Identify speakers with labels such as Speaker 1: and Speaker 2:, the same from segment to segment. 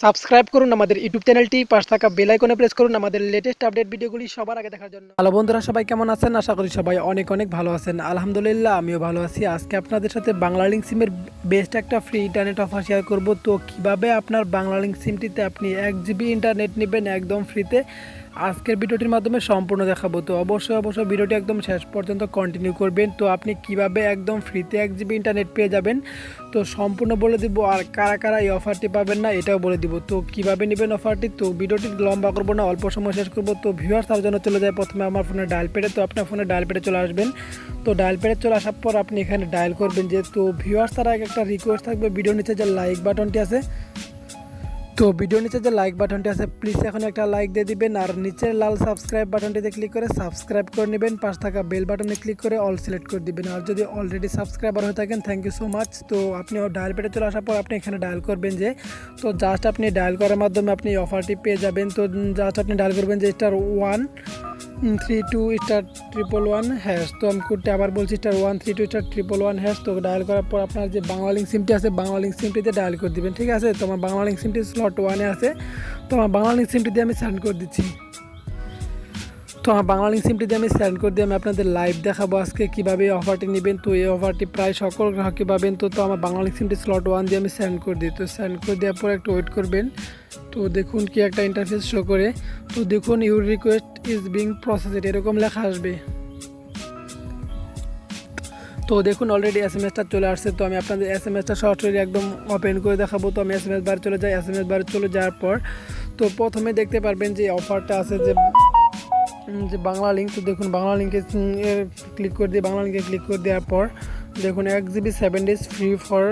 Speaker 1: Subscribe করুন আমাদের YouTube চ্যানেলটি, পাশে থাকা বেল আইকনে প্রেস করুন আমাদের লেটেস্ট আপডেট ভিডিওগুলি সবার আগে দেখার জন্য। হ্যালো বন্ধুরা, সবাই কেমন আছেন? আশা করি সবাই অনেক অনেক ভালো আছেন। আলহামদুলিল্লাহ, আমিও ভালো আছি। আজকে আপনাদের সাথে বাংলালিংক সিমের বেস্ট একটা ফ্রি ইন্টারনেট অফার শেয়ার করব। তো কিভাবে আপনার বাংলালিংক সিমটিতে আপনি 1 GB ইন্টারনেট নেবেন একদম ফ্রিতে, আজকের ভিডিওটির মাধ্যমে সম্পূর্ণ দেখাবো। তো অবশ্যই ভিডিওটি একদম শেষ পর্যন্ত কন্টিনিউ করবেন। তো আপনি কিভাবে একদম ফ্রিতে 1 GB ইন্টারনেট পেয়ে যাবেন তো সম্পূর্ণ বলে দিব, আর কারা কারা এই অফারটি পাবেন না এটাও বলে দিব। তো কিভাবে নেবেন অফারটি, তো ভিডিওটি লম্বা করবো না, অল্প সময় শেষ করবো। তো ভিউয়ার্স, তার জন্য চলে যায় প্রথমে আমার ফোনে ডায়াল প্যাডে। তো আপনার ফোনে ডায়াল প্যাডে চলে আসবেন। তো ডায়াল প্যাডে চলে আসার পর আপনি এখানে ডায়াল করবেন যে, তো ভিউয়ার্স তার আগে একটা রিকোয়েস্ট থাকবে, ভিডিও নিচে যে লাইক বাটনটি আছে, তো ভিডিও নিচে যে লাইক বাটনটি আছে প্লিজ এখন একটা লাইক দিয়ে দিবেন, আর নিচের লাল সাবস্ক্রাইব বাটনটিতে ক্লিক করে সাবস্ক্রাইব করে নেবেন। পাশে থাকা বেল বাটনে ক্লিক করে অল সিলেক্ট করে দিবেন। আর যদি অলরেডি সাবস্ক্রাইবার হয়ে থাকেন, থ্যাংক ইউ সো মাচ। তো আপনি ডায়াল পেটে চলে আসার পর আপনি এখানে ডায়াল করবেন যে, তো জাস্ট আপনি ডায়াল করার মাধ্যমে আপনি অফারটি পেয়ে যাবেন। তো জাস্ট আপনি ডায়াল করবেন যে *132*111#। তো আমি কোডটা আবার বলছি, *132*111#। তো ডায়াল করার পর আপনার যে বাংলালিংক সিমটি আছে, বাংলালিংক সিমটিতে ডায়াল করে দিবেন, ঠিক আছে। তো আমার বাংলালিংক সিমটি স্লট 1-এ আছে। তো আমার বাংলালিংক সিমটি দিয়ে আমি সেন্ড করে দিচ্ছি। তো আমার বাংলালিংক সিমটি দিয়ে আমি সেন্ড করে দিয়ে আমি আপনাদের লাইভ দেখাবো আজকে কীভাবে এই অফারটি নেবেন। তো এই অফারটি প্রায় সকল গ্রাহকই পাবেন। তো আমার বাংলালিংক সিমটি স্লট 1 দিয়ে আমি সেন্ড করে দিই। তো সেন্ড করে দেওয়ার পর একটু ওয়েট করবেন। তো দেখুন কি একটা ইন্টারফেস শো করে, তো দেখুন your request is being processed এরকম লেখা আসবে। তো দেখুন অলরেডি এসএমএসটা চলে আসছে। তো আমি আপনাদের এসএমএসটা সরাসরি একদম ওপেন করে দেখাবো। তো আমি এসএমএস বার চলে যাই। এসএমএস বার চলে যাওয়ার পর তো প্রথমে দেখতে পারবেন যে অফারটা আছে যে বাংলালিংক। তো দেখুন বাংলালিংকে ক্লিক করে দিয়ে, বাংলালিংকে ক্লিক করে দেওয়ার পর দেখুন 1 GB 7 days ফ্রি ফর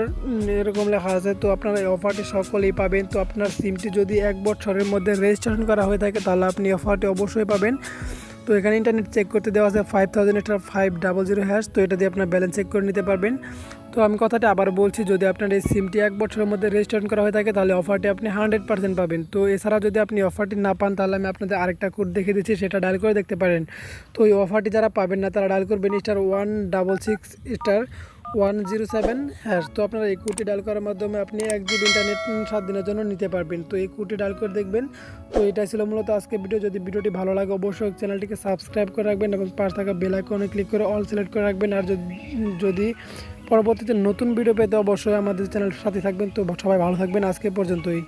Speaker 1: এরকম লেখা আছে। তো আপনারা এই অফারটি সকলেই পাবেন। তো আপনার সিমটি যদি 1 বছরের মধ্যে রেজিস্ট্রেশন করা হয়ে থাকে তাহলে আপনি অফারটি অবশ্যই পাবেন। তো এখানে ইন্টারনেট চেক করতে দেওয়া আছে 5000*500#। তো এটা দিয়ে আপনার ব্যালেন্স চেক করে নিতে পারবেন। তো আমি কথাটা আবার বলছি, যদি আপনার এই সিমটি 1 বছরের মধ্যে রেজিস্ট্রেশন করা হয়ে থাকে তাহলে অফারটি আপনি 100% পাবেন। তো এছাড়া যদি আপনি অফারটি না পান তাহলে আমি আপনাদের আরেকটা কোড দেখে দিচ্ছি, সেটা ডায়াল করে দেখতে পারেন। তো এই অফারটি যারা পাবেন না তারা ডায়াল করবেন *166*107#। তো আপনারা এই কোডটি ডায়াল করার মাধ্যমে আপনি 1 GB ইন্টারনেট 7 দিনের জন্য নিতে পারবেন। তো এই কোডটি ডায়াল করে দেখবেন। তো এটাই ছিল মূলত আজকে ভিডিও। যদি ভিডিওটি ভালো লাগে অবশ্যই চ্যানেলটিকে সাবস্ক্রাইব করে রাখবেন এবং পাশে থাকা বেল আইকনে ক্লিক করে অল সিলেক্ট করে রাখবেন। আর যদি পরবর্তীতে নতুন ভিডিও পেতে অবশ্যই আমাদের চ্যানেলের সাথে থাকবেন। তো সবাই ভালো থাকবেন, আজকে পর্যন্তই।